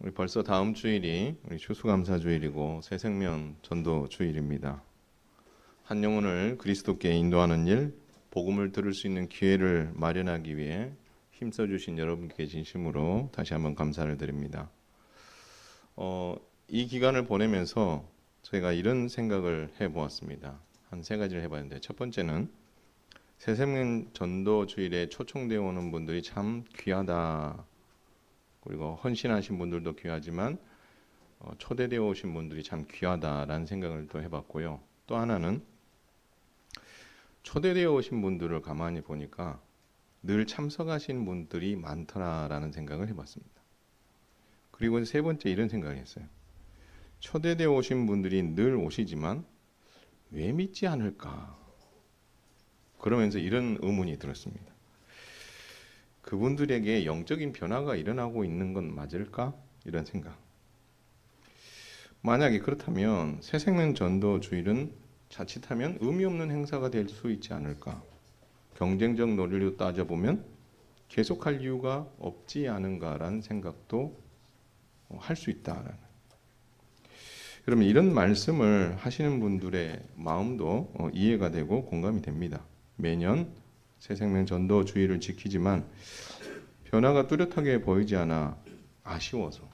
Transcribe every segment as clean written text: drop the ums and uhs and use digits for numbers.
우리 벌써 다음 주일이 우리 추수감사주일이고 새생명 전도주일입니다. 한 영혼을 그리스도께 인도하는 일, 복음을 들을 수 있는 기회를 마련하기 위해 힘써주신 여러분께 진심으로 다시 한번 감사를 드립니다. 이 기간을 보내면서 저희가 이런 생각을 해보았습니다. 한 세 가지를 해봤는데, 첫 번째는 새생명 전도주일에 초청되어 오는 분들이 참 귀하다. 그리고 헌신하신 분들도 귀하지만 초대되어 오신 분들이 참 귀하다라는 생각을 또 해봤고요. 또 하나는 초대되어 오신 분들을 가만히 보니까 늘 참석하신 분들이 많더라라는 생각을 해봤습니다. 그리고 세 번째 이런 생각을 했어요. 초대되어 오신 분들이 늘 오시지만 왜 믿지 않을까? 그러면서 이런 의문이 들었습니다. 그분들에게 영적인 변화가 일어나고 있는 건 맞을까? 이런 생각. 만약에 그렇다면 새생명 전도주일은 자칫하면 의미 없는 행사가 될 수 있지 않을까? 경쟁적 논리로 따져보면 계속할 이유가 없지 않은가라는 생각도 할 수 있다라는. 여러분, 이런 말씀을 하시는 분들의 마음도 이해가 되고 공감이 됩니다. 매년 새생명 전도주일을 지키지만 변화가 뚜렷하게 보이지 않아 아쉬워서,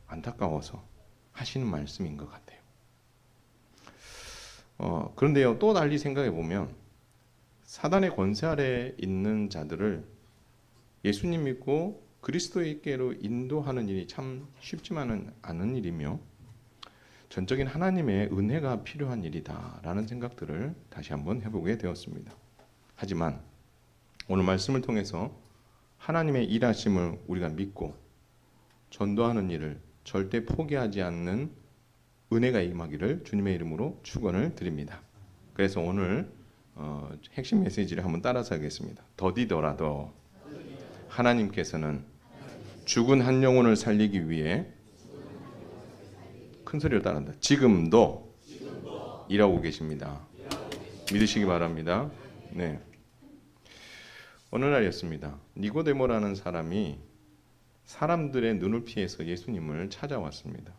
안타까워서 하시는 말씀인 것 같아요. 그런데요, 또 달리 생각해 보면 사단의 권세 아래 있는 자들을 예수님 믿고 그리스도께로 인도하는 일이 참 쉽지만은 않은 일이며 전적인 하나님의 은혜가 필요한 일이다라는 생각들을 다시 한번 해보게 되었습니다. 하지만 오늘 말씀을 통해서 하나님의 일하심을 우리가 믿고 전도하는 일을 절대 포기하지 않는 은혜가 임하기를 주님의 이름으로 축원을 드립니다. 그래서 오늘 핵심 메시지를 한번 따라서 하겠습니다. 더디더라도 하나님께서는 죽은 한 영혼을 살리기 위해 큰 소리로 따라한다. 지금도 일하고 계십니다. 믿으시기 바랍니다. 네. 어느 날이었습니다. 니고데모라는 사람이 사람들의 눈을 피해서 예수님을 찾아왔습니다.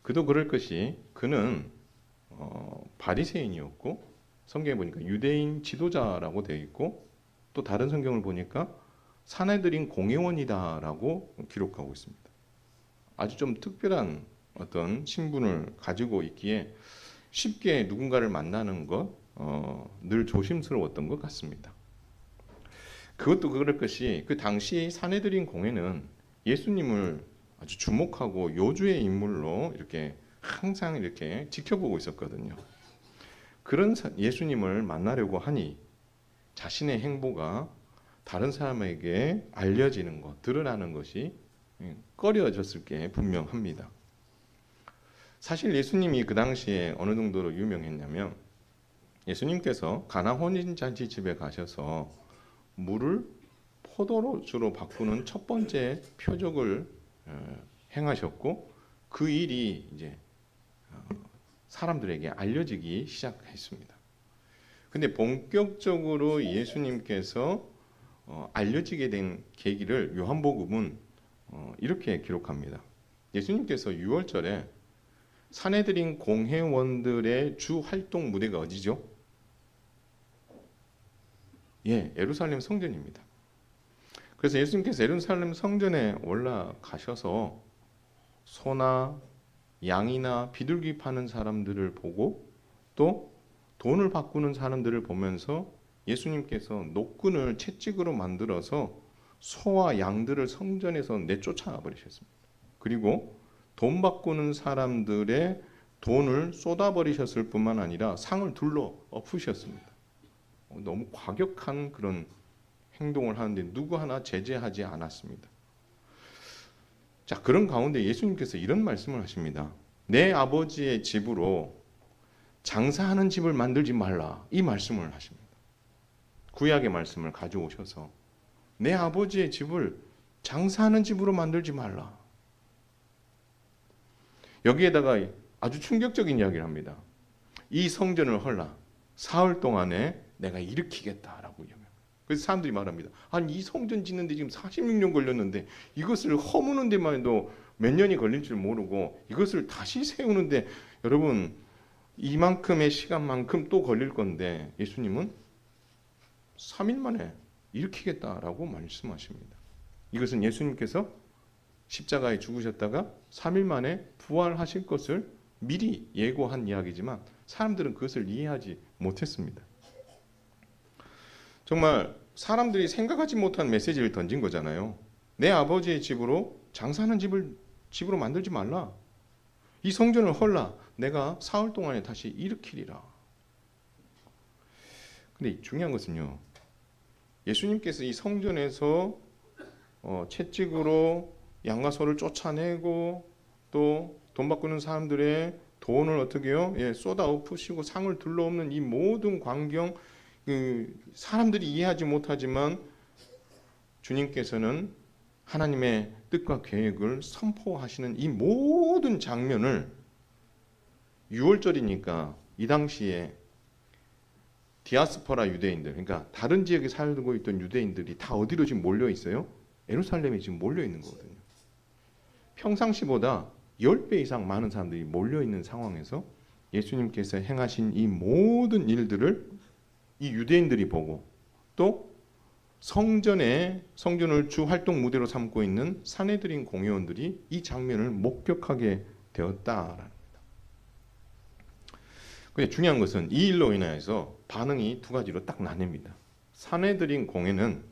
그도 그럴 것이 그는 바리새인이었고 성경에 보니까 유대인 지도자라고 되어 있고 또 다른 성경을 보니까 사내들인 공회원이다라고 기록하고 있습니다. 아주 좀 특별한 어떤 신분을 가지고 있기에 쉽게 누군가를 만나는 것 늘 조심스러웠던 것 같습니다. 그것도 그럴 것이 그 당시 사내들인 공회는 예수님을 아주 주목하고 요주의 인물로 이렇게 항상 이렇게 지켜보고 있었거든요. 그런 예수님을 만나려고 하니 자신의 행보가 다른 사람에게 알려지는 것, 드러나는 것이 꺼려졌을 게 분명합니다. 사실 예수님이 그 당시에 어느 정도로 유명했냐면 예수님께서 가나 혼인잔치 집에 가셔서 물을 포도주로 바꾸는 첫 번째 표적을 행하셨고 그 일이 이제 사람들에게 알려지기 시작했습니다. 근데 본격적으로 예수님께서 알려지게 된 계기를 요한복음은 이렇게 기록합니다. 예수님께서 6월절에 사내들인 공회원들의 주 활동 무대가 어디죠? 예루살렘 성전입니다. 그래서 예수님께서 예루살렘 성전에 올라가셔서 소나 양이나 비둘기 파는 사람들을 보고 또 돈을 바꾸는 사람들을 보면서 예수님께서 노끈을 채찍으로 만들어서 소와 양들을 성전에서 내쫓아 버리셨습니다. 그리고 돈 바꾸는 사람들의 돈을 쏟아버리셨을 뿐만 아니라 상을 둘러 엎으셨습니다. 너무 과격한 그런 행동을 하는데 누구 하나 제재하지 않았습니다. 자, 그런 가운데 예수님께서 이런 말씀을 하십니다. 내 아버지의 집으로 장사하는 집을 만들지 말라. 이 말씀을 하십니다. 구약의 말씀을 가져오셔서 내 아버지의 집을 장사하는 집으로 만들지 말라. 여기에다가 아주 충격적인 이야기를 합니다. 이 성전을 헐라. 사흘 동안에 내가 일으키겠다라고 이야기합니다. 그래서 사람들이 말합니다. 아니 이 성전 짓는데 지금 46년 걸렸는데 이것을 허무는 데만 해도 몇 년이 걸릴 줄 모르고 이것을 다시 세우는데 여러분 이만큼의 시간만큼 또 걸릴 건데 예수님은 3일 만에 일으키겠다라고 말씀하십니다. 이것은 예수님께서 십자가에 죽으셨다가 3일 만에 부활하실 것을 미리 예고한 이야기지만 사람들은 그것을 이해하지 못했습니다. 정말 사람들이 생각하지 못한 메시지를 던진 거잖아요. 내 아버지의 집으로 장사하는 집으로 만들지 말라. 이 성전을 헐라. 내가 사흘 동안에 다시 일으키리라. 근데 중요한 것은요. 예수님께서 이 성전에서 채찍으로 양과 소를 쫓아내고 또 돈 바꾸는 사람들의 돈을 어떻게 해요? 쏟아 엎으시고 상을 둘러엎는 이 모든 광경, 사람들이 이해하지 못하지만 주님께서는 하나님의 뜻과 계획을 선포하시는 이 모든 장면을 6월절이니까 이 당시에 디아스포라 유대인들, 그러니까 다른 지역에 살고 있던 유대인들이 다 어디로 지금 몰려 있어요? 예루살렘에 지금 몰려 있는 거거든요. 평상시보다 10배 이상 많은 사람들이 몰려 있는 상황에서 예수님께서 행하신 이 모든 일들을 이 유대인들이 보고 또 성전을 주 활동 무대로 삼고 있는 산헤드린 공회원들이 이 장면을 목격하게 되었다라는 겁니다. 근데 중요한 것은 이 일로 인하여서 반응이 두 가지로 딱 나뉩니다. 산헤드린 공회는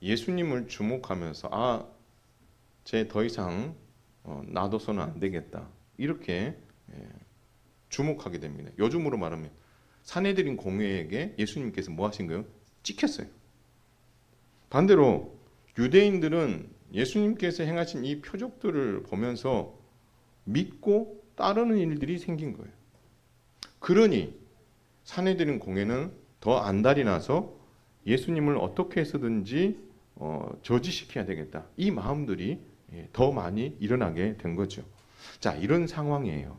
예수님을 주목하면서 쟤 더 이상 놔둬서는 안 되겠다. 이렇게 주목하게 됩니다. 요즘으로 말하면 산헤드린 공회에게 예수님께서 뭐 하신 거예요? 찍혔어요. 반대로 유대인들은 예수님께서 행하신 이 표적들을 보면서 믿고 따르는 일들이 생긴 거예요. 그러니 산헤드린 공회는 더 안달이 나서 예수님을 어떻게 해서든지 저지시켜야 되겠다. 이 마음들이 더 많이 일어나게 된 거죠. 자, 이런 상황이에요.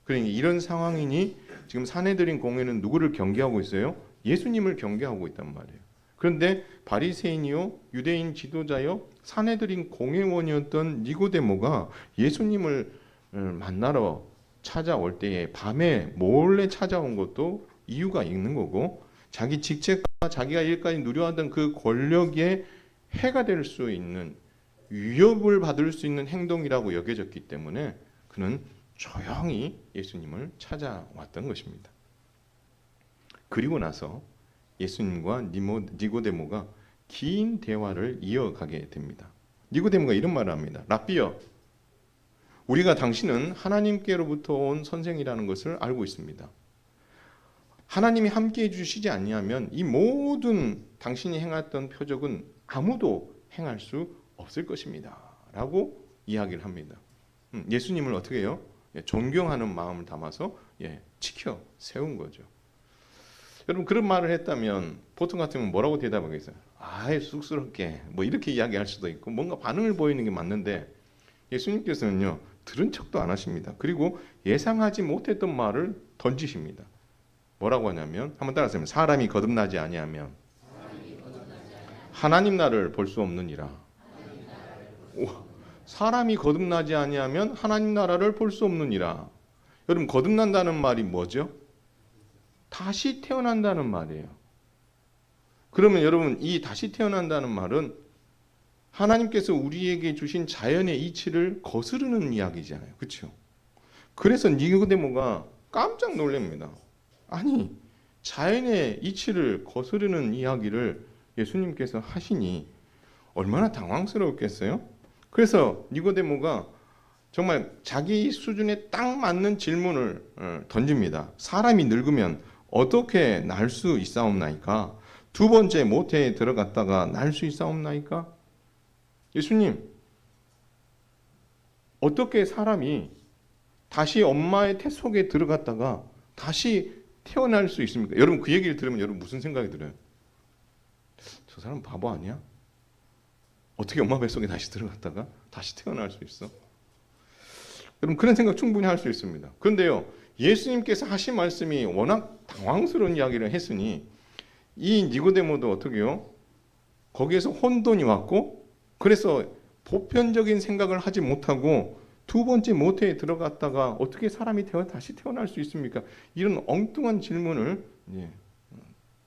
그러니까 이런 상황이니 지금 산헤드린 공회는 누구를 경계하고 있어요? 예수님을 경계하고 있단 말이에요. 그런데 바리새인이요, 유대인 지도자요, 산헤드린 공회원이었던 니고데모가 예수님을 만나러 찾아올 때에 밤에 몰래 찾아온 것도 이유가 있는 거고 자기 직책과 자기가 일까지 누려하던 그 권력에 해가 될 수 있는 위협을 받을 수 있는 행동이라고 여겨졌기 때문에 그는 조용히 예수님을 찾아왔던 것입니다. 그리고 나서 예수님과 니고데모가 긴 대화를 이어가게 됩니다. 니고데모가 이런 말을 합니다. 랍비여, 우리가 당신은 하나님께로부터 온 선생이라는 것을 알고 있습니다. 하나님이 함께해 주시지 아니하면 이 모든 당신이 행했던 표적은 아무도 행할 수 없을 것입니다. 라고 이야기를 합니다. 예수님을 어떻게 해요? 존경하는 마음을 담아서 지켜 세운 거죠. 여러분 그런 말을 했다면 보통 같으면 뭐라고 대답하겠어요? 쑥스럽게 뭐 이렇게 이야기할 수도 있고 뭔가 반응을 보이는 게 맞는데 예수님께서는요 들은 척도 안 하십니다. 그리고 예상하지 못했던 말을 던지십니다. 뭐라고 하냐면 한번 따라하세요. 사람이 거듭나지 아니하면 하나님 나라를 볼 수 없느니라. 사람이 거듭나지 아니하면 하나님 나라를 볼 수 없느니라. 여러분 거듭난다는 말이 뭐죠? 다시 태어난다는 말이에요. 그러면 여러분 이 다시 태어난다는 말은 하나님께서 우리에게 주신 자연의 이치를 거스르는 이야기잖아요. 그렇죠? 그래서 니고데모가 깜짝 놀랍니다. 아니 자연의 이치를 거스르는 이야기를 예수님께서 하시니 얼마나 당황스러웠겠어요? 그래서 니고데모가 정말 자기 수준에 딱 맞는 질문을 던집니다. 사람이 늙으면 어떻게 날 수 있사옵나이까? 두 번째 모태에 들어갔다가 날 수 있사옵나이까? 예수님, 어떻게 사람이 다시 엄마의 태 속에 들어갔다가 다시 태어날 수 있습니까? 여러분 그 얘기를 들으면 여러분 무슨 생각이 들어요? 저 사람 바보 아니야? 어떻게 엄마 뱃속에 다시 들어갔다가 다시 태어날 수 있어? 여러분 그런 생각 충분히 할 수 있습니다. 그런데요 예수님께서 하신 말씀이 워낙 당황스러운 이야기를 했으니 이 니고데모도 어떻게 해요? 거기에서 혼돈이 왔고, 그래서 보편적인 생각을 하지 못하고 두 번째 모태에 들어갔다가 어떻게 사람이 다시 태어날 수 있습니까? 이런 엉뚱한 질문을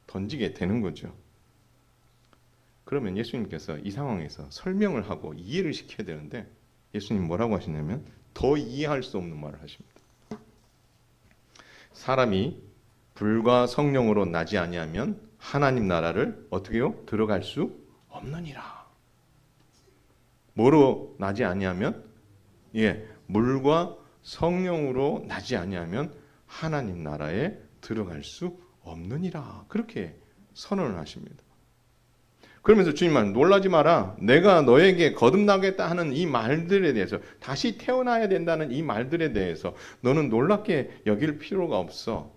던지게 되는 거죠. 그러면 예수님께서 이 상황에서 설명을 하고 이해를 시켜야 되는데, 예수님 뭐라고 하시냐면 더 이해할 수 없는 말을 하십니다. 사람이 불과 성령으로 나지 아니하면 하나님 나라를 어떻게요? 들어갈 수 없느니라. 뭐로 나지 아니하면? 물과 성령으로 나지 아니하면 하나님 나라에 들어갈 수 없느니라. 그렇게 선언을 하십니다. 그러면서 주님 말, 놀라지 마라. 내가 너에게 거듭나겠다 하는 이 말들에 대해서, 다시 태어나야 된다는 이 말들에 대해서 너는 놀랍게 여길 필요가 없어.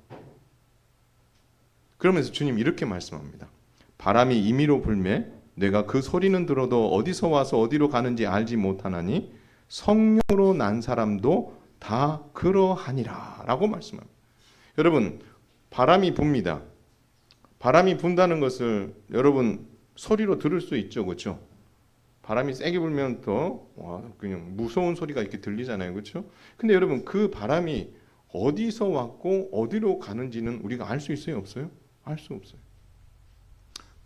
그러면서 주님 이렇게 말씀합니다. 바람이 임의로 불매 내가 그 소리는 들어도 어디서 와서 어디로 가는지 알지 못하나니 성령으로 난 사람도 다 그러하니라 라고 말씀합니다. 여러분, 바람이 붑니다. 바람이 분다는 것을 여러분 소리로 들을 수 있죠, 그렇죠? 바람이 세게 불면 더 그냥 무서운 소리가 이렇게 들리잖아요, 그렇죠? 근데 여러분, 그 바람이 어디서 왔고 어디로 가는지는 우리가 알 수 있어요, 없어요? 알 수 없어요.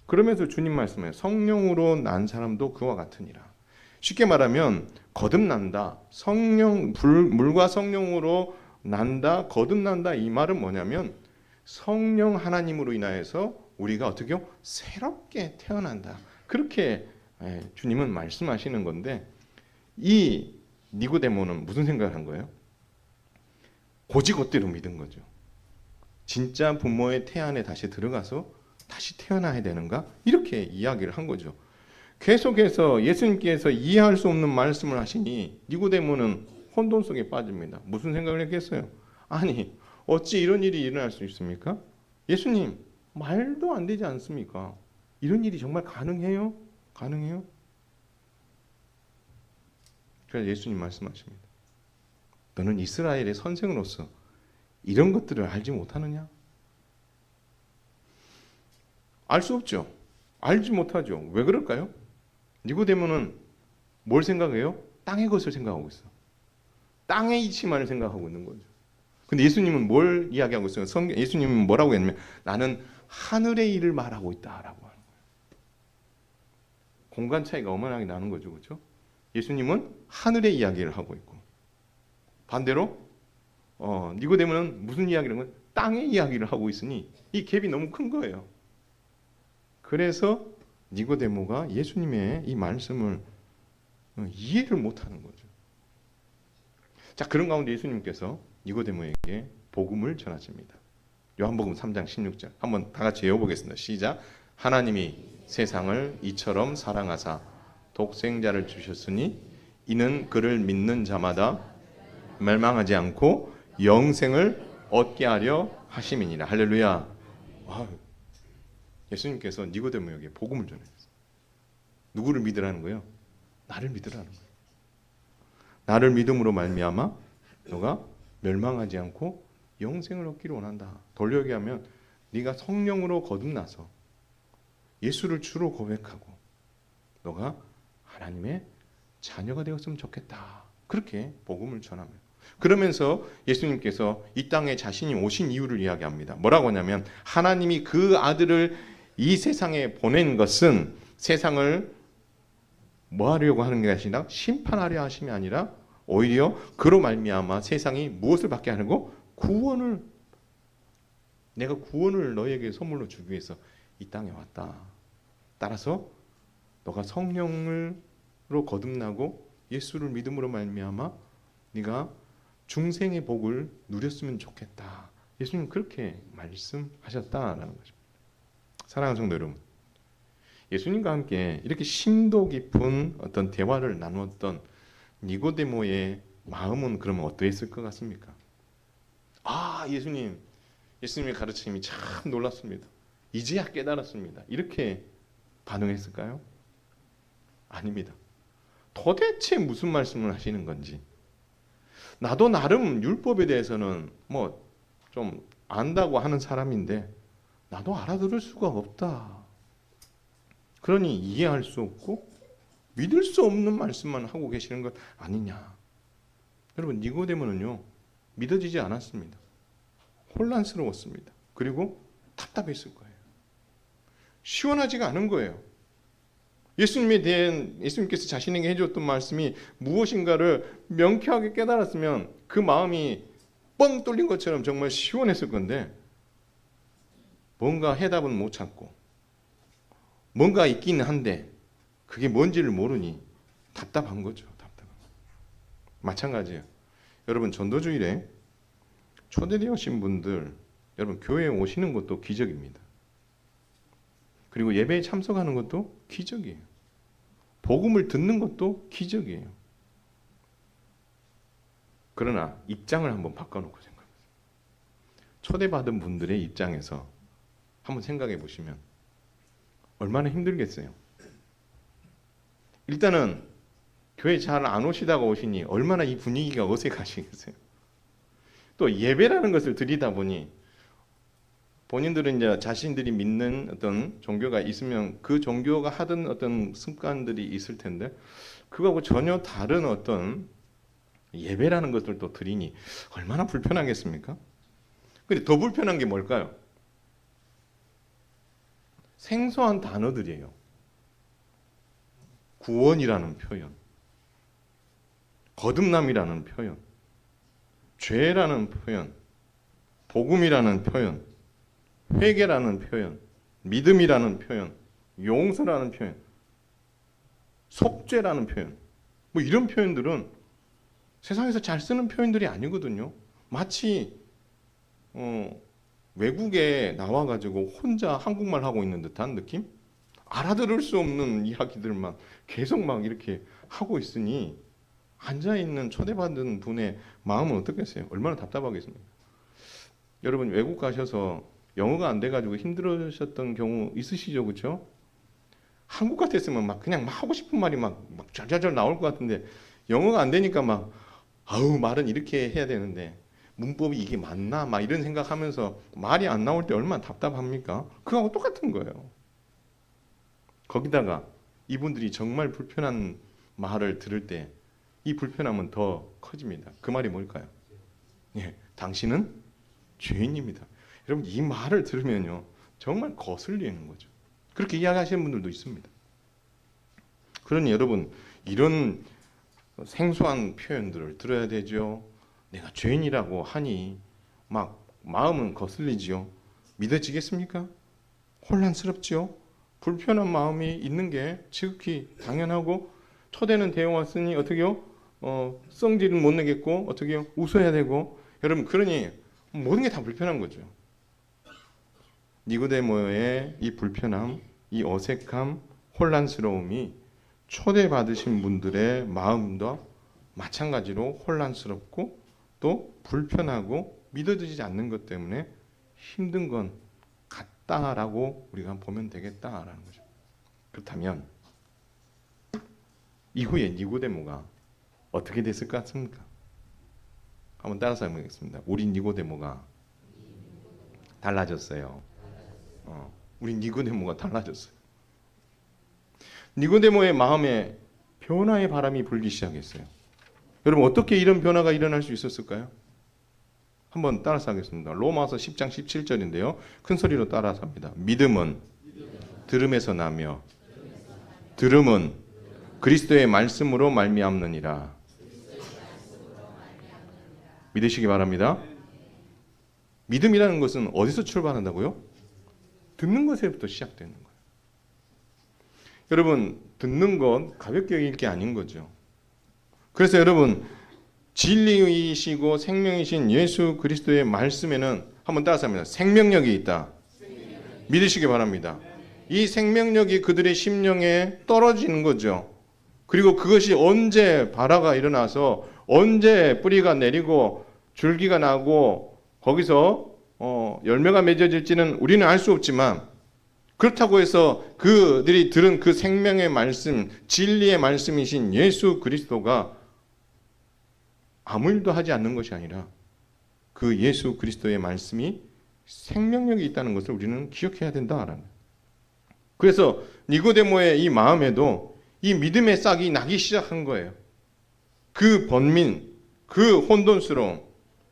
그러면서 주님 말씀에 성령으로 난 사람도 그와 같으니라. 쉽게 말하면 거듭난다. 물과 성령으로 난다, 거듭난다, 이 말은 뭐냐면 성령 하나님으로 인하여서 우리가 어떻게요? 새롭게 태어난다. 그렇게 주님은 말씀하시는 건데, 이 니고데모는 무슨 생각을 한 거예요? 고지것대로 믿은 거죠. 진짜 부모의 태 안에 다시 들어가서 다시 태어나야 되는가? 이렇게 이야기를 한 거죠. 계속해서 예수님께서 이해할 수 없는 말씀을 하시니 니고데모는 혼돈 속에 빠집니다. 무슨 생각을 했겠어요? 아니, 어찌 이런 일이 일어날 수 있습니까? 예수님, 말도 안 되지 않습니까? 이런 일이 정말 가능해요? 가능해요? 그래서 예수님 말씀하십니다. 너는 이스라엘의 선생으로서 이런 것들을 알지 못하느냐? 알 수 없죠. 알지 못하죠. 왜 그럴까요? 니고데모는 뭘 생각해요? 땅의 것을 생각하고 있어. 땅의 이치만을 생각하고 있는 거죠. 근데 예수님은 뭘 이야기하고 있어요? 예수님은 뭐라고 했냐면 나는 하늘의 일을 말하고 있다라고 하는 거예요. 공간 차이가 어마어마하게 나는 거죠, 그렇죠? 예수님은 하늘의 이야기를 하고 있고, 반대로 니고데모는 무슨 이야기를 하는 거예요? 땅의 이야기를 하고 있으니 이 갭이 너무 큰 거예요. 그래서 니고데모가 예수님의 이 말씀을 이해를 못하는 거죠. 자, 그런 가운데 예수님께서 니고데모에게 복음을 전하십니다. 요한복음 3장 16절 한번 다 같이 외워보겠습니다. 시작. 하나님이 세상을 이처럼 사랑하사 독생자를 주셨으니 이는 그를 믿는 자마다 멸망하지 않고 영생을 얻게 하려 하심이니라. 할렐루야. 예수님께서 니고데모에게 복음을 전했어요. 누구를 믿으라는 거예요? 나를 믿으라는 거예요. 나를 믿음으로 말미암아 너가 멸망하지 않고 영생을 얻기를 원한다. 돌려 얘기하면 네가 성령으로 거듭나서 예수를 주로 고백하고 너가 하나님의 자녀가 되었으면 좋겠다. 그렇게 복음을 전하며, 그러면서 예수님께서 이 땅에 자신이 오신 이유를 이야기합니다. 뭐라고 하냐면 하나님이 그 아들을 이 세상에 보낸 것은 세상을 뭐 하려고 하는 게 아니라 심판하려 하심이 아니라 오히려 그로 말미암아 세상이 무엇을 받게 하고 구원을, 내가 구원을 너에게 선물로 주기 위해서 이 땅에 왔다. 따라서 너가 성령으로 거듭나고 예수를 믿음으로 말미암아 네가 중생의 복을 누렸으면 좋겠다. 예수님 그렇게 말씀하셨다라는 것입니다. 사랑하는 성도 여러분, 예수님과 함께 이렇게 심도 깊은 어떤 대화를 나누었던 니고데모의 마음은 그러면 어떠했을 것 같습니까? 예수님의 가르침이 참 놀랐습니다. 이제야 깨달았습니다. 이렇게 반응했을까요? 아닙니다. 도대체 무슨 말씀을 하시는 건지, 나도 나름 율법에 대해서는 뭐 좀 안다고 하는 사람인데 나도 알아들을 수가 없다. 그러니 이해할 수 없고 믿을 수 없는 말씀만 하고 계시는 것 아니냐. 여러분, 니고데모는요, 믿어지지 않았습니다. 혼란스러웠습니다. 그리고 답답했을 거예요. 시원하지가 않은 거예요. 예수님에 대한, 예수님께서 자신에게 해줬던 말씀이 무엇인가를 명쾌하게 깨달았으면 그 마음이 뻥 뚫린 것처럼 정말 시원했을 건데, 뭔가 해답은 못 찾고 뭔가 있긴 한데 그게 뭔지를 모르니 답답한 거죠. 답답한 거. 마찬가지예요. 여러분, 전도주일에 초대되어진 분들, 여러분 교회에 오시는 것도 기적입니다. 그리고 예배에 참석하는 것도 기적이에요. 복음을 듣는 것도 기적이에요. 그러나 입장을 한번 바꿔놓고 생각해보세요. 초대받은 분들의 입장에서 한번 생각해 보시면 얼마나 힘들겠어요. 일단은 교회 잘 안 오시다가 오시니 얼마나 이 분위기가 어색하시겠어요. 또 예배라는 것을 드리다 보니 본인들은 이제 자신들이 믿는 어떤 종교가 있으면 그 종교가 하던 어떤 습관들이 있을 텐데 그거하고 전혀 다른 어떤 예배라는 것을 또 드리니 얼마나 불편하겠습니까? 근데 더 불편한 게 뭘까요? 생소한 단어들이에요. 구원이라는 표현, 거듭남이라는 표현, 죄라는 표현, 복음이라는 표현, 회개라는 표현, 믿음이라는 표현, 용서라는 표현, 속죄라는 표현, 뭐 이런 표현들은 세상에서 잘 쓰는 표현들이 아니거든요. 마치 외국에 나와가지고 혼자 한국말 하고 있는 듯한 느낌? 알아들을 수 없는 이야기들만 계속 막 이렇게 하고 있으니 앉아있는 초대받은 분의 마음은 어떻겠어요? 얼마나 답답하겠습니까? 여러분, 외국 가셔서 영어가 안 돼가지고 힘들으셨던 경우 있으시죠? 그렇죠? 한국 같았으면 막 그냥 막 하고 싶은 말이 막 잘잘잘 나올 것 같은데 영어가 안 되니까 막 아우 말은 이렇게 해야 되는데 문법이 이게 맞나? 막 이런 생각하면서 말이 안 나올 때 얼마나 답답합니까? 그거하고 똑같은 거예요. 거기다가 이분들이 정말 불편한 말을 들을 때 이 불편함은 더 커집니다. 그 말이 뭘까요? 예, 당신은 죄인입니다. 여러분, 이 말을 들으면요 정말 거슬리는 거죠. 그렇게 이야기하시는 분들도 있습니다. 그러니 여러분, 이런 생소한 표현들을 들어야 되죠. 내가 죄인이라고 하니 막 마음은 거슬리지요. 믿어지겠습니까? 혼란스럽지요. 불편한 마음이 있는 게 지극히 당연하고 초대는 되어 왔으니 어떻게요? 성질은 못 내겠고 어떻게요? 웃어야 되고 여러분, 그러니 모든 게 다 불편한 거죠. 니고데모의 이 불편함, 이 어색함, 혼란스러움이 초대받으신 분들의 마음도 마찬가지로 혼란스럽고 또 불편하고 믿어지지 않는 것 때문에 힘든 건 같다라고 우리가 보면 되겠다라는 거죠. 그렇다면 이후에 니고데모가 어떻게 됐을 것 같습니까? 한번 따라서 해보겠습니다. 우리 니고데모가 달라졌어요. 우리 니고데모가 달라졌어요. 니고데모의 마음에 변화의 바람이 불기 시작했어요. 여러분, 어떻게 이런 변화가 일어날 수 있었을까요? 한번 따라서 하겠습니다. 로마서 10장 17절인데요. 큰 소리로 따라서 합니다. 믿음은 들음에서 나며 들음은 그리스도의 말씀으로 말미암느니라. 믿으시기 바랍니다. 믿음이라는 것은 어디서 출발한다고요? 듣는 것에부터 시작되는 거예요. 여러분, 듣는 건 가볍게 여길 게 아닌 거죠. 그래서 여러분, 진리이시고 생명이신 예수 그리스도의 말씀에는 한번 따라서 합니다. 생명력이 있다. 믿으시기 바랍니다. 이 생명력이 그들의 심령에 떨어지는 거죠. 그리고 그것이 언제 발화가 일어나서 언제 뿌리가 내리고 줄기가 나고 거기서 열매가 맺어질지는 우리는 알 수 없지만, 그렇다고 해서 그들이 들은 그 생명의 말씀, 진리의 말씀이신 예수 그리스도가 아무 일도 하지 않는 것이 아니라 그 예수 그리스도의 말씀이 생명력이 있다는 것을 우리는 기억해야 된다라는. 그래서 니고데모의 이 마음에도 이 믿음의 싹이 나기 시작한 거예요. 그 번민, 그 혼돈스러움,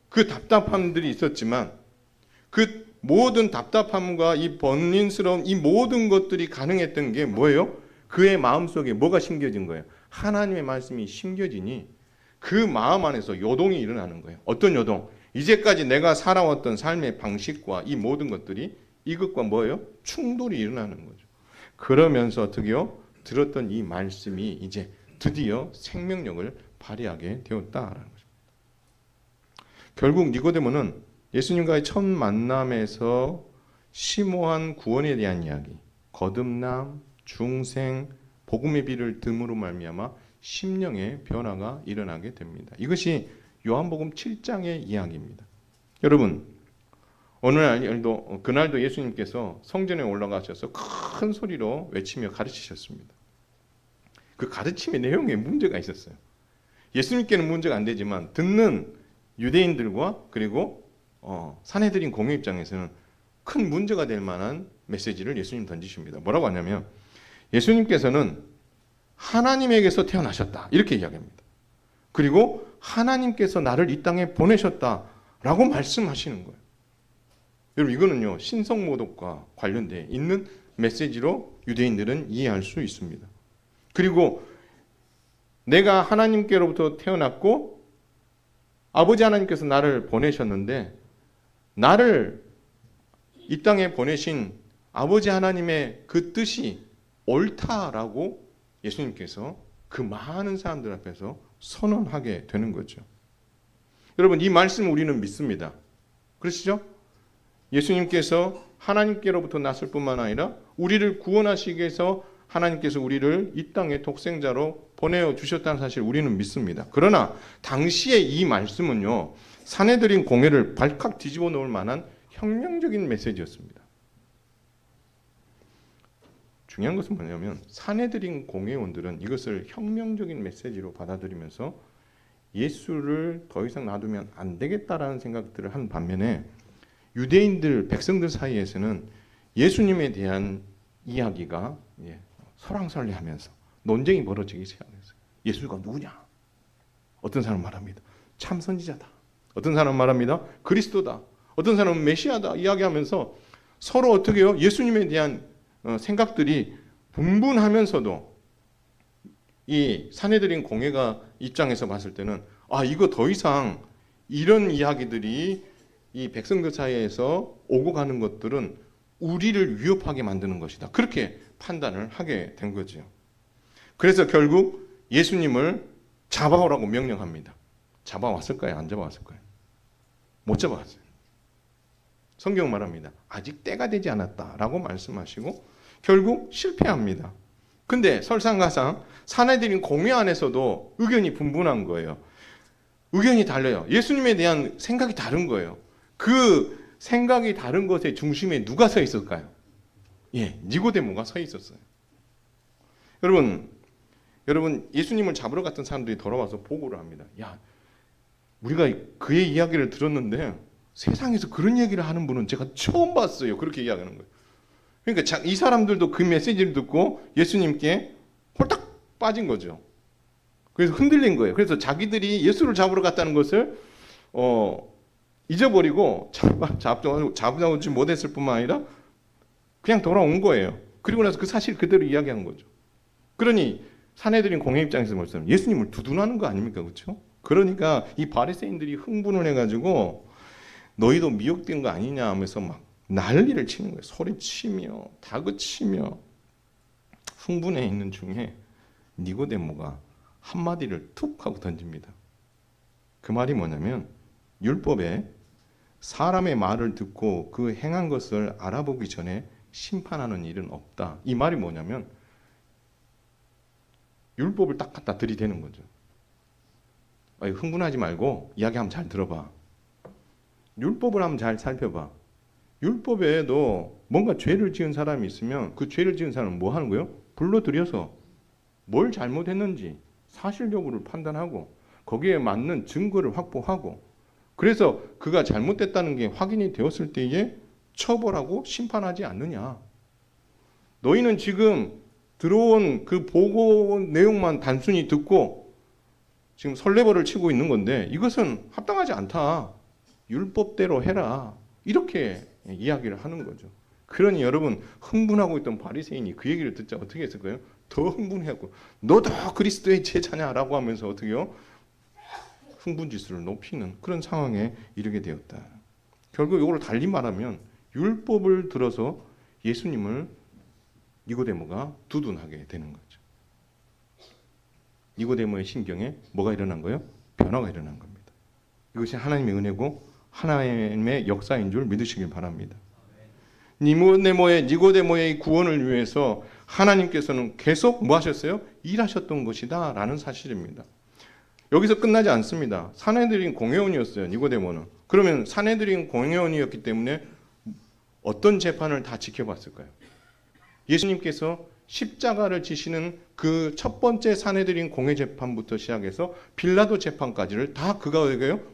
그 답답함들이 있었지만 그 모든 답답함과 이 번민스러운 이 모든 것들이 가능했던 게 뭐예요? 그의 마음속에 뭐가 심겨진 거예요? 하나님의 말씀이 심겨지니 그 마음 안에서 요동이 일어나는 거예요. 어떤 요동? 이제까지 내가 살아왔던 삶의 방식과 이 모든 것들이 이것과 뭐예요? 충돌이 일어나는 거죠. 그러면서 어떻게요? 들었던 이 말씀이 이제 드디어 생명력을 발휘하게 되었다라는 거죠. 결국 니고데모는 예수님과의 첫 만남에서 심오한 구원에 대한 이야기, 거듭남, 중생, 복음의 비를 듬으로 말미암아 심령의 변화가 일어나게 됩니다. 이것이 요한복음 7장의 이야기입니다. 여러분, 그날도 예수님께서 성전에 올라가셔서 큰 소리로 외치며 가르치셨습니다. 그 가르침의 내용에 문제가 있었어요. 예수님께는 문제가 안 되지만 듣는 유대인들과 그리고 산헤드린 공회 입장에서는 큰 문제가 될 만한 메시지를 예수님 던지십니다. 뭐라고 하냐면 예수님께서는 하나님에게서 태어나셨다 이렇게 이야기합니다. 그리고 하나님께서 나를 이 땅에 보내셨다라고 말씀하시는 거예요. 여러분 이거는요 신성모독과 관련되어 있는 메시지로 유대인들은 이해할 수 있습니다. 그리고 내가 하나님께로부터 태어났고 아버지 하나님께서 나를 보내셨는데 나를 이 땅에 보내신 아버지 하나님의 그 뜻이 옳다라고 예수님께서 그 많은 사람들 앞에서 선언하게 되는 거죠. 여러분 이 말씀을 우리는 믿습니다. 그러시죠? 예수님께서 하나님께로부터 났을 뿐만 아니라 우리를 구원하시기 위해서 하나님께서 우리를 이 땅에 독생자로 보내주셨다는 사실 우리는 믿습니다. 그러나 당시에 이 말씀은요 산헤드린 공회를 발칵 뒤집어 놓을 만한 혁명적인 메시지였습니다. 중요한 것은 뭐냐면 산헤드린 공회원들은 이것을 혁명적인 메시지로 받아들이면서 예수를 더 이상 놔두면 안 되겠다라는 생각들을 한 반면에 유대인들, 백성들 사이에서는 예수님에 대한 이야기가 설왕설래하면서 논쟁이 벌어지기 시작했어요. 예수가 누구냐? 어떤 사람은 말합니다. 참 선지자다. 어떤 사람은 말합니다. 그리스도다. 어떤 사람은 메시아다. 이야기하면서 서로 어떻게 해요? 예수님에 대한 생각들이 분분하면서도 이 산헤드린 공회가 입장에서 봤을 때는 이거 더 이상 이런 이야기들이 이 백성들 사이에서 오고 가는 것들은 우리를 위협하게 만드는 것이다. 그렇게 판단을 하게 된 거죠. 그래서 결국 예수님을 잡아오라고 명령합니다. 잡아왔을까요? 안 잡아왔을까요? 못 잡아왔어요. 성경은 말합니다. 아직 때가 되지 않았다라고 말씀하시고 결국 실패합니다. 근데 설상가상 산헤드린 공회 안에서도 의견이 분분한 거예요. 의견이 달라요. 예수님에 대한 생각이 다른 거예요. 그 생각이 다른 것의 중심에 누가 서 있을까요? 니고데모가 서 있었어요. 여러분 예수님을 잡으러 갔던 사람들이 돌아와서 보고를 합니다. 우리가 그의 이야기를 들었는데 세상에서 그런 얘기를 하는 분은 제가 처음 봤어요. 그렇게 이야기하는 거예요. 그러니까 이 사람들도 그 메시지를 듣고 예수님께 홀딱 빠진 거죠. 그래서 흔들린 거예요. 그래서 자기들이 예수를 잡으러 갔다는 것을 잊어버리고 잡아오지 못했을 뿐만 아니라 그냥 돌아온 거예요. 그리고 나서 그 사실 그대로 이야기한 거죠. 그러니 산헤드린 공회 입장에서 말씀 예수님을 두둔하는 거 아닙니까? 그렇죠? 그러니까 이 바리새인들이 흥분을 해가지고 너희도 미혹된 거 아니냐 하면서 막 난리를 치는 거예요. 소리치며 다그치며 흥분해 있는 중에 니고데모가 한마디를 툭 하고 던집니다. 그 말이 뭐냐면 율법에 사람의 말을 듣고 그 행한 것을 알아보기 전에 심판하는 일은 없다. 이 말이 뭐냐면 율법을 딱 갖다 들이대는 거죠. 흥분하지 말고 이야기 한번 잘 들어봐. 율법을 한번 잘 살펴봐. 율법에도 뭔가 죄를 지은 사람이 있으면 그 죄를 지은 사람은 뭐 하는 거예요? 불러들여서 뭘 잘못했는지 사실적으로 판단하고 거기에 맞는 증거를 확보하고 그래서 그가 잘못됐다는 게 확인이 되었을 때에 처벌하고 심판하지 않느냐. 너희는 지금 들어온 그 보고 내용만 단순히 듣고 지금 설레발을 치고 있는 건데 이것은 합당하지 않다. 율법대로 해라. 이렇게 이야기를 하는 거죠. 그러니 여러분 흥분하고 있던 바리새인이 그 얘기를 듣자 어떻게 했을까요? 더 흥분해갖고 너도 그리스도의 제자냐라고 하면서 어떻게요? 흥분지수를 높이는 그런 상황에 이르게 되었다. 결국 이걸 달리 말하면 율법을 들어서 예수님을 니고데모가 두둔하게 되는 거죠. 니고데모의 심경에 뭐가 일어난 거예요? 변화가 일어난 겁니다. 이것이 하나님의 은혜고 하나님의 역사인 줄 믿으시길 바랍니다. 니고데모의 구원을 위해서 하나님께서는 계속 뭐 하셨어요? 일하셨던 것이다 라는 사실입니다. 여기서 끝나지 않습니다. 산헤드린 공회원이었어요. 니고데모는. 그러면 산헤드린 공회원이었기 때문에 어떤 재판을 다 지켜봤을까요? 예수님께서 십자가를 지시는 그 첫 번째 산헤드린 공회 재판부터 시작해서 빌라도 재판까지를 다 그가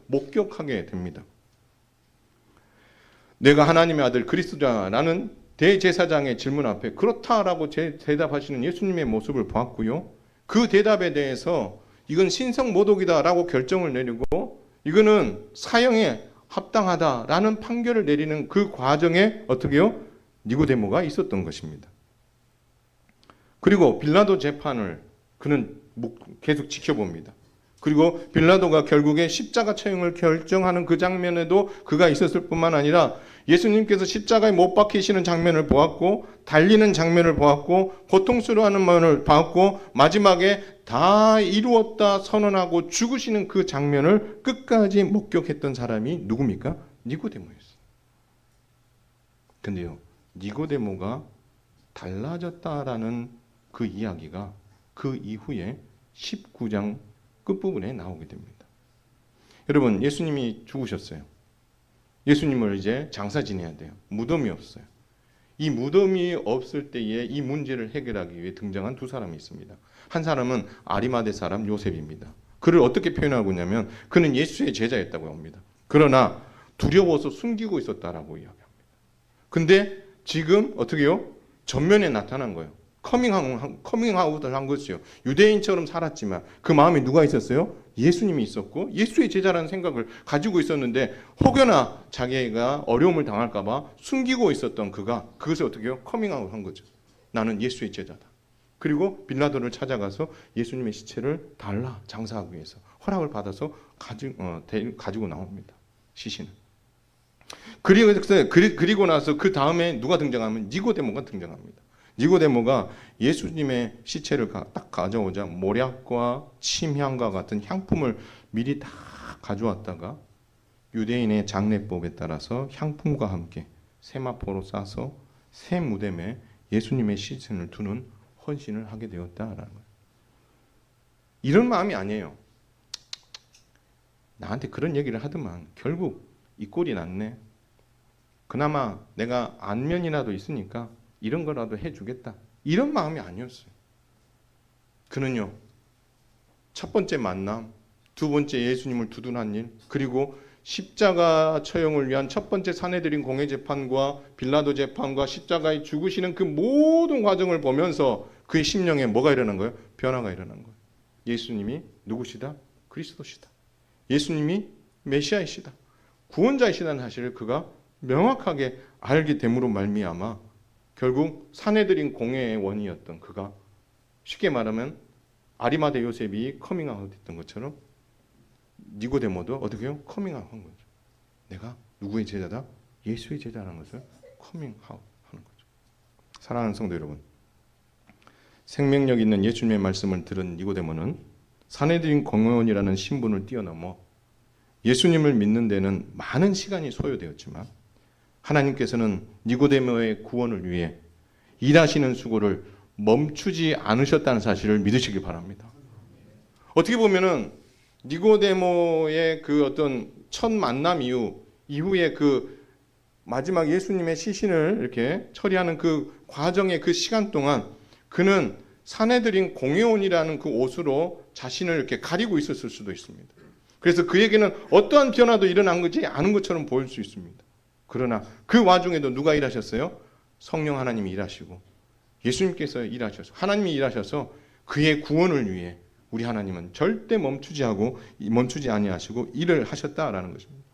목격하게 됩니다. 내가 하나님의 아들 그리스도다라는 대제사장의 질문 앞에 그렇다라고 대답하시는 예수님의 모습을 보았고요. 그 대답에 대해서 이건 신성모독이다라고 결정을 내리고 이거는 사형에 합당하다라는 판결을 내리는 그 과정에 어떻게요? 니고데모가 있었던 것입니다. 그리고 빌라도 재판을 그는 계속 지켜봅니다. 그리고 빌라도가 결국에 십자가 처형을 결정하는 그 장면에도 그가 있었을 뿐만 아니라 예수님께서 십자가에 못 박히시는 장면을 보았고 달리는 장면을 보았고 고통스러워하는 면을 보았고 마지막에 다 이루었다 선언하고 죽으시는 그 장면을 끝까지 목격했던 사람이 누굽니까? 니고데모였어요. 근데요, 니고데모가 달라졌다라는 그 이야기가 그 이후에 19장 끝부분에 나오게 됩니다. 여러분, 예수님이 죽으셨어요. 예수님을 이제 장사 지내야 돼요. 무덤이 없어요. 이 무덤이 없을 때에 이 문제를 해결하기 위해 등장한 두 사람이 있습니다. 한 사람은 아리마대 사람 요셉입니다. 그를 어떻게 표현하고 있냐면 그는 예수의 제자였다고 합니다. 그러나 두려워서 숨기고 있었다라고 이야기합니다. 근데 지금 어떻게 해요? 전면에 나타난 거예요. 커밍아웃을 한 것이요. 유대인처럼 살았지만 그 마음에 누가 있었어요? 예수님이 있었고 예수의 제자라는 생각을 가지고 있었는데 혹여나 자기가 어려움을 당할까 봐 숨기고 있었던 그가 그것을 어떻게 해요? 커밍아웃 한 거죠. 나는 예수의 제자다. 그리고 빌라도를 찾아가서 예수님의 시체를 달라 장사하기 위해서 허락을 받아서 가지고 나옵니다. 시신을. 그리고 나서 그 다음에 누가 등장하면 니고데모가 등장합니다. 니고데모가 예수님의 시체를 딱 가져오자 모략과 침향과 같은 향품을 미리 다 가져왔다가 유대인의 장례법에 따라서 향품과 함께 세마포로 싸서 새 무덤에 예수님의 시신을 두는 헌신을 하게 되었다라는 거예요. 이런 마음이 아니에요. 나한테 그런 얘기를 하더만 결국 이 꼴이 났네. 그나마 내가 안면이라도 있으니까 이런 거라도 해주겠다. 이런 마음이 아니었어요. 그는요. 첫 번째 만남, 두 번째 예수님을 두둔한 일, 그리고 십자가 처형을 위한 첫 번째 산헤드린 공회 재판과 빌라도 재판과 십자가에 죽으시는 그 모든 과정을 보면서 그의 심령에 뭐가 일어난 거예요? 변화가 일어난 거예요. 예수님이 누구시다? 그리스도시다. 예수님이 메시아이시다. 구원자이시다는 사실을 그가 명확하게 알게 됨으로 말미암아 결국 산헤드린 공회의 원이었던 그가 쉽게 말하면 아리마대 요셉이 커밍아웃 했던 것처럼 니고데모도 어떻게 해요? 커밍아웃 한 거죠. 내가 누구의 제자다? 예수의 제자라는 것을 커밍아웃 하는 거죠. 사랑하는 성도 여러분, 생명력 있는 예수님의 말씀을 들은 니고데모는 산헤드린 공회원이라는 신분을 뛰어넘어 예수님을 믿는 데는 많은 시간이 소요되었지만 하나님께서는 니고데모의 구원을 위해 일하시는 수고를 멈추지 않으셨다는 사실을 믿으시기 바랍니다. 어떻게 보면은 니고데모의 그 어떤 첫 만남 이후에 그 마지막 예수님의 시신을 이렇게 처리하는 그 과정의 그 시간 동안 그는 산헤드린 공회원이라는 그 옷으로 자신을 이렇게 가리고 있었을 수도 있습니다. 그래서 그에게는 어떠한 변화도 일어난 것이 않은 것처럼 보일 수 있습니다. 그러나 그 와중에도 누가 일하셨어요? 성령 하나님이 일하시고 예수님께서 일하셔서 하나님이 일하셔서 그의 구원을 위해 우리 하나님은 절대 멈추지 아니하시고 일을 하셨다라는 것입니다.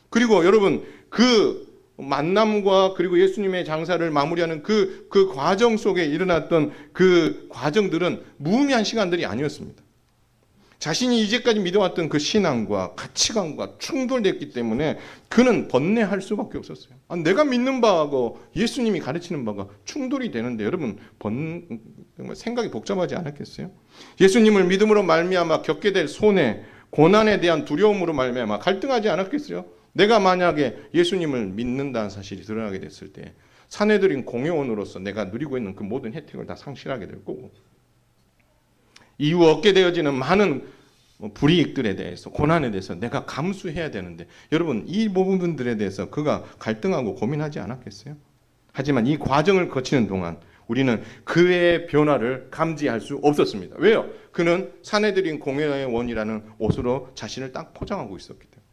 그리고 여러분 그 만남과 그리고 예수님의 장사를 마무리하는 그 과정 속에 일어났던 그 과정들은 무의미한 시간들이 아니었습니다. 자신이 이제까지 믿어왔던 그 신앙과 가치관과 충돌됐기 때문에 그는 번뇌할 수밖에 없었어요. 내가 믿는 바하고 예수님이 가르치는 바가 충돌이 되는데 여러분 생각이 복잡하지 않았겠어요? 예수님을 믿음으로 말미암아 겪게 될 손해, 고난에 대한 두려움으로 말미암아 갈등하지 않았겠어요? 내가 만약에 예수님을 믿는다는 사실이 드러나게 됐을 때 사내들인 공회원으로서 내가 누리고 있는 그 모든 혜택을 다 상실하게 될 거고 이후 얻게 되어지는 많은 불이익들에 대해서 고난에 대해서 내가 감수해야 되는데 여러분 이 부분들에 대해서 그가 갈등하고 고민하지 않았겠어요? 하지만 이 과정을 거치는 동안 우리는 그의 변화를 감지할 수 없었습니다. 왜요? 그는 사내들인 공회원이라는 옷으로 자신을 딱 포장하고 있었기 때문에.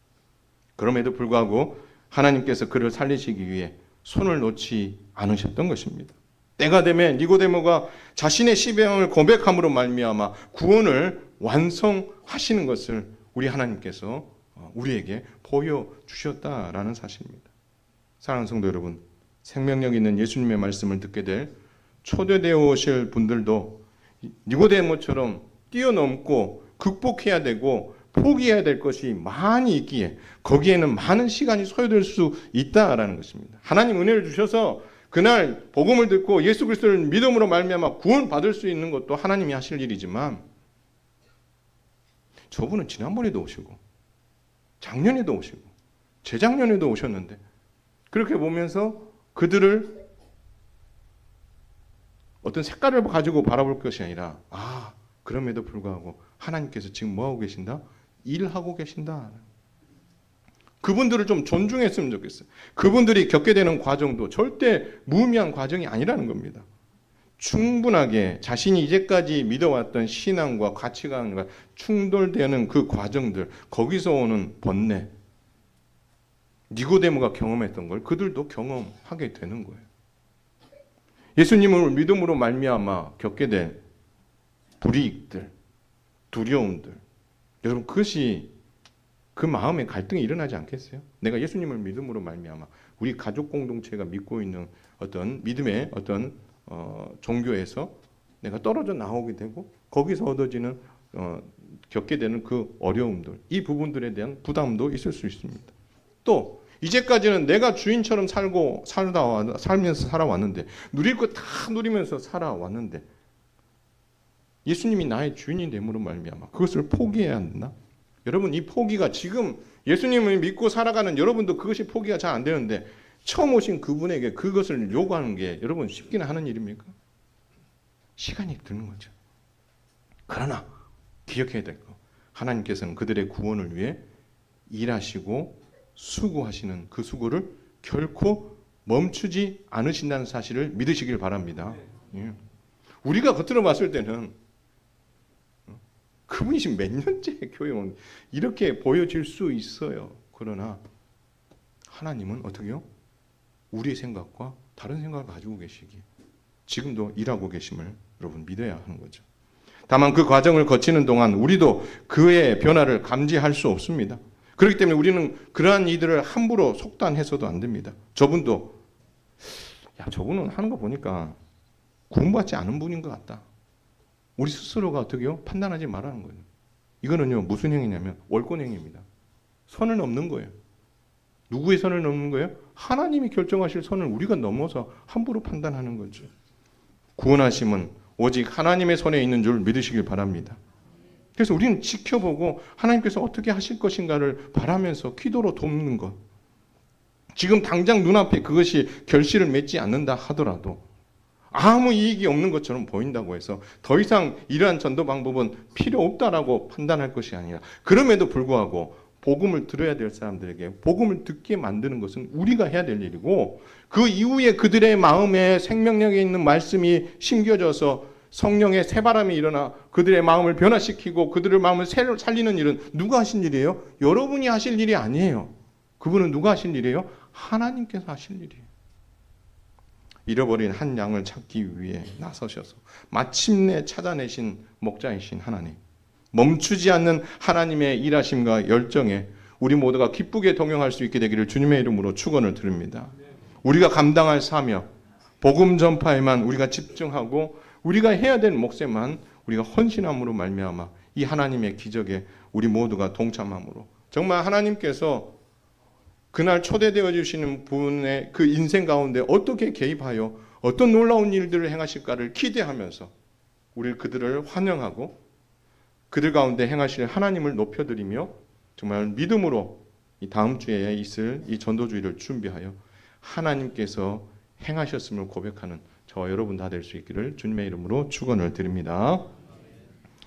그럼에도 불구하고 하나님께서 그를 살리시기 위해 손을 놓지 않으셨던 것입니다. 때가 되면 니고데모가 자신의 시병을 고백함으로 말미암아 구원을 완성하시는 것을 우리 하나님께서 우리에게 보여주셨다라는 사실입니다. 사랑하는 성도 여러분, 생명력 있는 예수님의 말씀을 듣게 될 초대되어 오실 분들도 니고데모처럼 뛰어넘고 극복해야 되고 포기해야 될 것이 많이 있기에 거기에는 많은 시간이 소요될 수 있다라는 것입니다. 하나님 은혜를 주셔서 그날 복음을 듣고 예수 그리스도를 믿음으로 말미암아 구원받을 수 있는 것도 하나님이 하실 일이지만 저분은 지난번에도 오시고 작년에도 오시고 재작년에도 오셨는데 그렇게 보면서 그들을 어떤 색깔을 가지고 바라볼 것이 아니라 그럼에도 불구하고 하나님께서 지금 뭐하고 계신다? 일하고 계신다. 그분들을 좀 존중했으면 좋겠어요. 그분들이 겪게 되는 과정도 절대 무의미한 과정이 아니라는 겁니다. 충분하게 자신이 이제까지 믿어왔던 신앙과 가치관과 충돌되는 그 과정들, 거기서 오는 번뇌, 니고데모가 경험했던 걸 그들도 경험하게 되는 거예요. 예수님을 믿음으로 말미암아 겪게 된 불이익들, 두려움들, 여러분 그것이 그 마음에 갈등이 일어나지 않겠어요? 내가 예수님을 믿음으로 말미암아 우리 가족 공동체가 믿고 있는 어떤 믿음의 어떤 종교에서 내가 떨어져 나오게 되고 거기서 얻어지는 겪게 되는 그 어려움들, 이 부분들에 대한 부담도 있을 수 있습니다. 또 이제까지는 내가 주인처럼 살면서 살아왔는데 누릴 거 다 누리면서 살아왔는데 예수님이 나의 주인이 됨으로 말미암아 그것을 포기해야 한다. 여러분 이 포기가 지금 예수님을 믿고 살아가는 여러분도 그것이 포기가 잘 안 되는데 처음 오신 그분에게 그것을 요구하는 게 여러분 쉽기는 하는 일입니까? 시간이 드는 거죠. 그러나 기억해야 될 거, 하나님께서는 그들의 구원을 위해 일하시고 수고하시는 그 수고를 결코 멈추지 않으신다는 사실을 믿으시길 바랍니다. 예. 우리가 겉으로 봤을 때는 그분이 지금 몇 년째 교회 온 이렇게 보여질 수 있어요. 그러나 하나님은 어떻게요? 우리의 생각과 다른 생각을 가지고 계시기에 지금도 일하고 계심을 여러분 믿어야 하는 거죠. 다만 그 과정을 거치는 동안 우리도 그의 변화를 감지할 수 없습니다. 그렇기 때문에 우리는 그러한 이들을 함부로 속단해서도 안 됩니다. 저분도 저분은 하는 거 보니까 구원받지 않은 분인 것 같다. 우리 스스로가 어떻게요? 판단하지 말라는 거예요. 이거는요 무슨 행위냐면 월권행위입니다. 선을 넘는 거예요. 누구의 선을 넘는 거예요? 하나님이 결정하실 선을 우리가 넘어서 함부로 판단하는 거죠. 구원하심은 오직 하나님의 손에 있는 줄 믿으시길 바랍니다. 그래서 우리는 지켜보고 하나님께서 어떻게 하실 것인가를 바라면서 기도로 돕는 것. 지금 당장 눈앞에 그것이 결실을 맺지 않는다 하더라도 아무 이익이 없는 것처럼 보인다고 해서 더 이상 이러한 전도 방법은 필요 없다라고 판단할 것이 아니라 그럼에도 불구하고 복음을 들어야 될 사람들에게 복음을 듣게 만드는 것은 우리가 해야 될 일이고 그 이후에 그들의 마음에 생명력에 있는 말씀이 심겨져서 성령의 새바람이 일어나 그들의 마음을 변화시키고 그들의 마음을 살리는 일은 누가 하신 일이에요? 여러분이 하실 일이 아니에요. 그분은 누가 하실 일이에요? 하나님께서 하실 일이에요. 잃어버린 한 양을 찾기 위해 나서셔서 마침내 찾아내신 목자이신 하나님, 멈추지 않는 하나님의 일하심과 열정에 우리 모두가 기쁘게 동행할 수 있게 되기를 주님의 이름으로 축원을 드립니다. 우리가 감당할 사명, 복음 전파에만 우리가 집중하고 우리가 해야 될 몫에만 우리가 헌신함으로 말미암아 이 하나님의 기적에 우리 모두가 동참함으로 정말 하나님께서 그날 초대되어 주시는 분의 그 인생 가운데 어떻게 개입하여 어떤 놀라운 일들을 행하실까를 기대하면서 우리 그들을 환영하고 그들 가운데 행하실 하나님을 높여드리며 정말 믿음으로 이 다음 주에 있을 이 전도주의를 준비하여 하나님께서 행하셨음을 고백하는 저와 여러분 다 될 수 있기를 주님의 이름으로 축원을 드립니다.